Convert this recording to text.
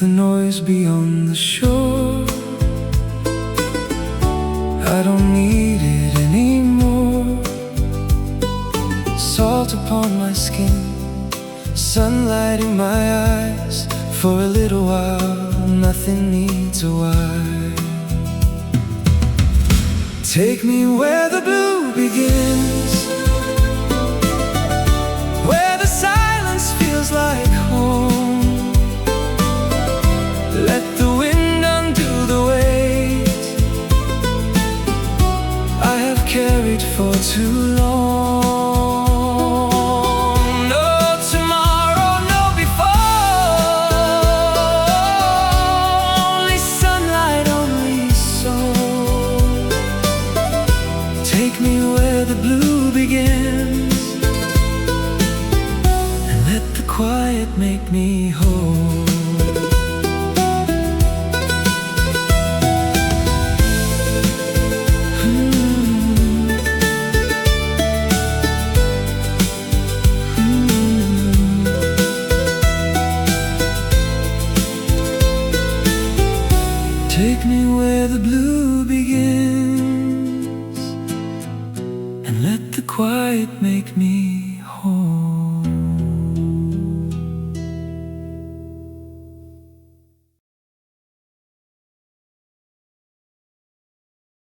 the noise beyond the shore. I don't need it anymore. Salt upon my skin, sunlight in my eyes. For a little while, nothing needs a why. Take me where the blue begins, where the silence feels like home. Let the wind undo the weight I have carried for too long. Take me where the blue begins, and let the quiet make me whole. Take me where the blue begins, and let the quiet make me